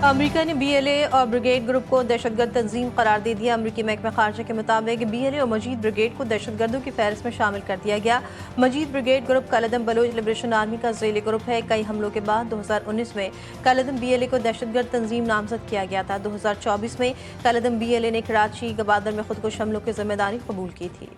America ने BLA और brigade group को दहशतगर्द तंजीम करार दे दिया। अमेरिकी महकमा खारजा के मुताबिक BLA और मजीद ब्रिगेड को दहशतगर्दों की फहरिस्त में शामिल कर दिया गया। मजीद ब्रिगेड ग्रुप कलदम बलोच लिबरेशन आर्मी का ज़ेली ग्रुप है। कई हमलों के बाद 2019 में कलदम BLA को दहशतगर्द तंजीम नामजद किया गया था। 2024 में कलदम BLA ने कराची गबादर में खुदकुश हमलों की जिम्मेदारी कबूल की थी।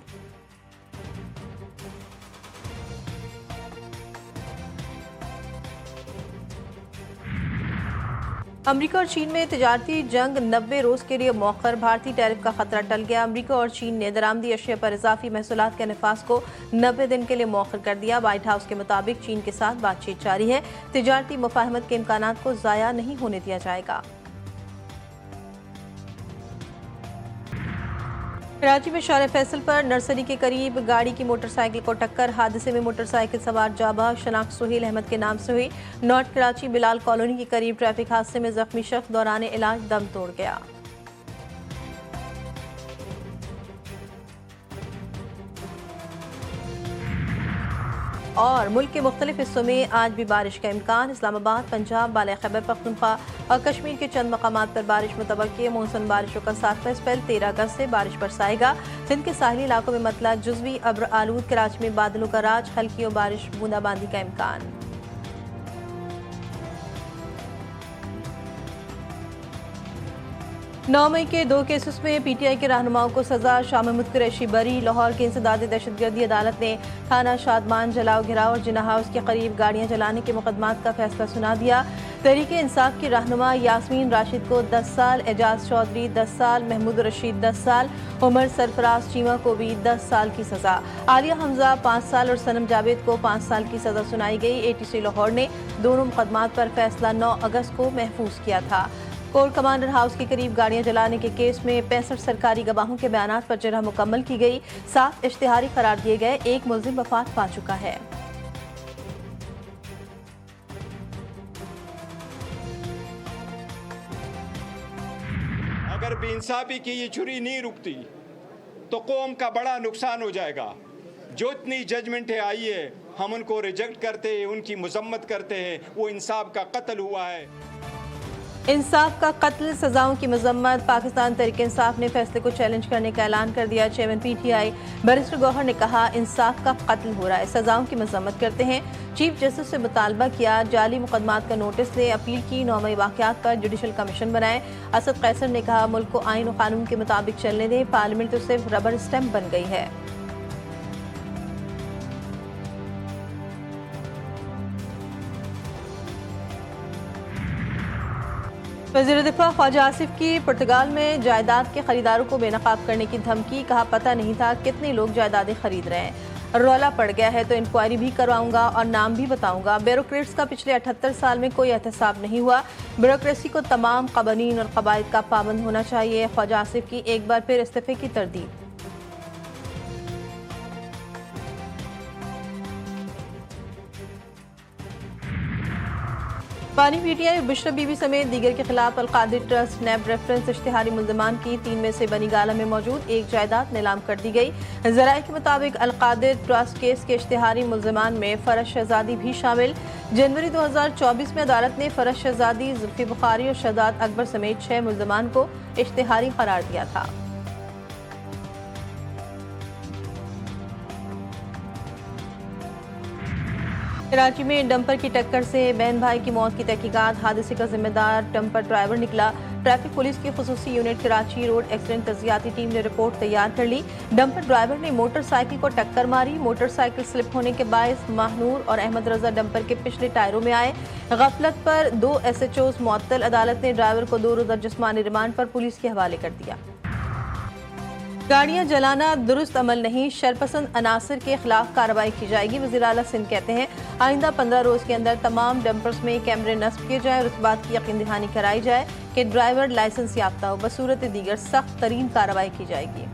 अमेरिका और चीन में तिजारती जंग 90 रोज के लिए मौखर। भारतीय टैरिफ का खतरा टल गया। अमेरिका और चीन ने दरामदी अशिया पर इजाफी महसूलात के नफाज को 90 दिन के लिए मौखर कर दिया। व्हाइट हाउस के मुताबिक चीन के साथ बातचीत जारी है। तिजारती मुफाहमत के इम्कानात को जाया नहीं होने दिया जाएगा। कराची में शार फैसल पर नर्सरी के करीब गाड़ी की मोटरसाइकिल को टक्कर। हादसे में मोटरसाइकिल सवार जाबाज शनाख्त सुहेल अहमद के नाम से हुई। नॉर्थ कराची बिलाल कॉलोनी के करीब ट्रैफिक हादसे में जख्मी शख्स दौरान इलाज दम तोड़ गया। और मुल्क के मुख्तलिफ हिस्सों में आज भी बारिश का इम्कान। इस्लामाबाद, पंजाब, बाला खैबर पख्तूनख्वा और कश्मीर के चंद मकामात पर बारिश मुतवक्की। मौसम बारिशों का 7वां स्पेल 13 अगस्त से बारिश बरसाएगा। सिंध के साहिली इलाकों में मतला जुजवी अब्र आलूद। कराची में बादलों का राज, हल्की और बारिश बूंदाबांदी का इम्कान। 9 मई के 2 केसेस में PTI के रहनुमाओं को सजा। शाह महमूद कुरैशी बरी। लाहौर की इंसदादी दहशतगर्दी अदालत ने थाना शादमान जलाओ घिराव और जिना हाउस के करीब गाड़ियां जलाने के मुकदमात का फैसला सुना दिया। तहरीक इंसाफ की रहनुमा यास्मीन राशिद को 10 साल, एजाज चौधरी 10 साल, महमूद रशीद 10 साल, उमर सरफराज चीमा को भी 10 साल की सजा। आलिया हमजा 5 साल और सनम जावेद को 5 साल की सजा सुनाई गई। ATC लाहौर ने दोनों मुकदमात पर फैसला 9 अगस्त को महफूज किया था। कोर्ट कमांडर हाउस के करीब गाड़ियां जलाने के केस में 65 सरकारी गवाहों के बयानात पर जरह मुकम्मल की गई। 7 इश्तिहारी करार दिए गए। एक मुल्जिम वफात पा चुका है। अगर बेइंसाफी की ये छुरी नहीं रुकती तो कौम का बड़ा नुकसान हो जाएगा। जो इतनी जजमेंटें आई है हम उनको रिजेक्ट करते हैं, उनकी मजम्मत करते हैं। वो इंसाफ का कत्ल हुआ है। इंसाफ का कत्ल, सजाओं की मजम्मत। पाकिस्तान तहरीक इंसाफ ने फैसले को चैलेंज करने का ऐलान कर दिया। चेयरमैन PTI बैरिस्टर गौहर ने कहा इंसाफ का कत्ल हो रहा है, सजाओं की मजम्मत करते हैं। चीफ जस्टिस से मुतालबा किया जाली मुकदमात का नोटिस दे। अपील की 9 मई वाकयात पर जुडिशल कमीशन बनाए। असद कैसर ने कहा मुल्क को आइन और कानून के मुताबिक चलने दें। पार्लियामेंट तो सिर्फ रबर स्टैंप बन गई है। वज़ीर दिफा ख्वाजा आसिफ की पुर्तगाल में जायदाद के खरीदारों को बेनकाब करने की धमकी। कहा पता नहीं था कितने लोग जायदादें खरीद रहे हैं। रौला पड़ गया है तो इंक्वायरी भी करवाऊंगा और नाम भी बताऊंगा। ब्यूरोक्रेट्स का पिछले 78 साल में कोई एहतसाब नहीं हुआ। ब्यूरोक्रेसी को तमाम कवानीन और कवायद का पाबंद होना चाहिए। ख्वाजा आसिफ की एक बार फिर इस्तीफे की तरदीद। पानी PTI बुशरा बीबी समेत दीगर के खिलाफ अलकादिर ट्रस्ट नैब रेफरेंस इश्तिहारी मुल्जिमान की 3 में से बनी गाला में मौजूद एक जायदाद नीलाम कर दी गई। ज़राए के मुताबिक अलकादिर ट्रस्ट केस के इश्तिहारी मुल्जिमान में फरज शहजादी भी शामिल। जनवरी 2024 में अदालत ने फरज शहजादी, जुल्फी बुखारी और शहजाद अकबर समेत 6 मुल्जिमान को इश्तिहारी करार दिया था। कराची में डंपर की टक्कर से बहन भाई की मौत की तहकीकात। हादसे का जिम्मेदार डंपर ड्राइवर निकला। ट्रैफिक पुलिस की खुसूसी यूनिट कराची रोड एक्सीडेंट तजियाती टीम ने रिपोर्ट तैयार कर ली। डंपर ड्राइवर ने मोटरसाइकिल को टक्कर मारी। मोटरसाइकिल स्लिप होने के बायस महानूर और अहमद रजा डंपर के पिछले टायरों में आए। गफलत पर 2 SHOs मुअत्तल। अदालत ने ड्राइवर को 2 रोज़ा जिस्मानी रिमांड पर पुलिस के हवाले कर दिया। गाड़ियां जलाना दुरुस्त अमल नहीं, शरपसंद अनासर के खिलाफ कार्रवाई की जाएगी। वज़ीर आला सिंध कहते हैं आइंदा 15 रोज के अंदर तमाम डंपर्स में कैमरे नस्ब किए जाए और इस बात की यकीन दहानी कराई जाए कि ड्राइवर लाइसेंस याफ्ता हो। बसूरत दीगर सख्त तरीन कार्रवाई की जाएगी।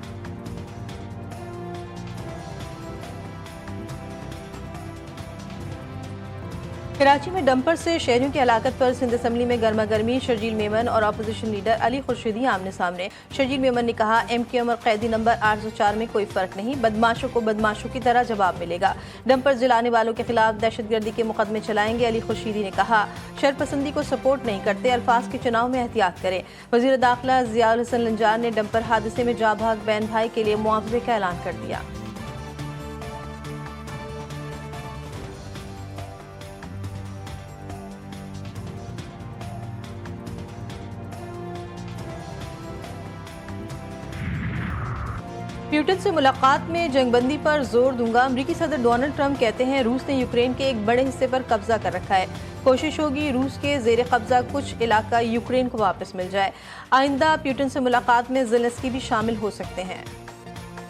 कराची में डंपर से शहरियों की हलाकत पर सिंध असम्बली में गर्मा गर्मी। शर्जील मेमन और अपोजिशन लीडर अली खुर्शीदी आमने सामने। शर्जील मेमन ने कहा, MQM और कैदी नंबर 804 में कोई फर्क नहीं, बदमाशों को बदमाशों की तरह जवाब मिलेगा। डंपर जलाने वालों के खिलाफ दहशतगर्दी के मुकदमे चलाएंगे। अली खुर्शीदी ने कहा, शरपसंदी को सपोर्ट नहीं करते, अल्फाज के चुनाव में एहतियात करें। वजीर दाखिला जियाउल हसन लंजार ने डंपर हादसे में जाँ भाग बहन भाई के लिए मुआवजे का ऐलान कर दिया। प्यूटिन से मुलाकात में जंगबंदी पर जोर दूंगा। अमेरिकी सदर डोनाल्ड ट्रंप कहते हैं, रूस ने यूक्रेन के एक बड़े हिस्से पर कब्जा कर रखा है। कोशिश होगी रूस के जेर कब्जा कुछ इलाका यूक्रेन को वापस मिल जाए। आइंदा प्यूटिन से मुलाकात में ज़ेलेंस्की भी शामिल हो सकते हैं।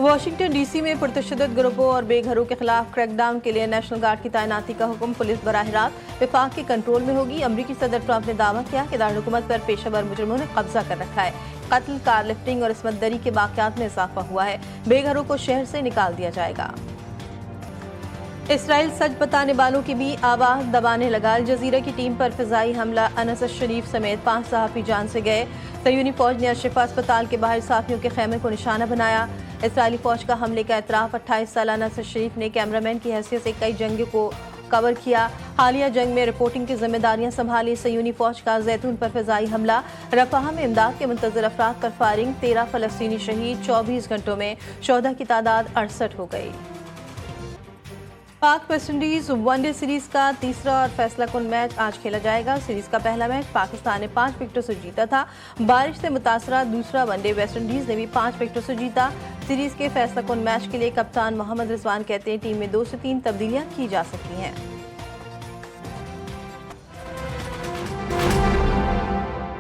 वाशिंगटन DC में पुरतशद्दुद ग्रुपों और बेघरों के खिलाफ क्रैकडाउन के लिए नेशनल गार्ड की तैनाती का हुक्म। पुलिस बराह रास्त विफाक के कंट्रोल में होगी। अमरीकी सदर ट्रंप ने दावा किया कि दारुल-हुकूमत पर पेशेवर मुजरिमों ने कब्जा कर रखा है। कत्ल, कार लिफ्टिंग और इसमतदरी के वाक़यात में इजाफा हुआ है। बेघरों को शहर से निकाल दिया जाएगा। इसराइल सच बताने वालों की भी आवाज़ दबाने लगा। अल जज़ीरा की टीम पर फिजाई हमला। अनस शरीफ समेत 5 सहाफ़ी जान से गए। सयूनी फौज ने अल-शिफा अस्पताल के बाहर सहाफ़ियों के खेमे को निशाना बनाया। इसराइली फौज का हमले का एतराफ़ 28 साल अनस शरीफ ने कैमरामैन की हैसियत से कई जंगों को कवर किया। हालिया जंग में रिपोर्टिंग की जिम्मेदारियां संभाली। सयूनी फौज का जैतून पर फिजाई हमला। रफ़ाह में इमदाद के मुंतज़िर अफराद पर फायरिंग। 13 फ़लस्तीनी शहीद। 24 घंटों में शोहदा की तादाद 68 हो गई। पाक वेस्ट इंडीज वनडे सीरीज का तीसरा और फैसला कुन मैच आज खेला जाएगा। सीरीज का पहला मैच पाकिस्तान ने 5 विकेटों से जीता था। बारिश से मुतासरा दूसरा वनडे वेस्ट इंडीज ने भी 5 विकेटों से जीता। सीरीज के फैसला कुन मैच के लिए कप्तान मोहम्मद रिजवान कहते हैं, टीम में 2 से 3 तब्दीलियां की जा सकती हैं।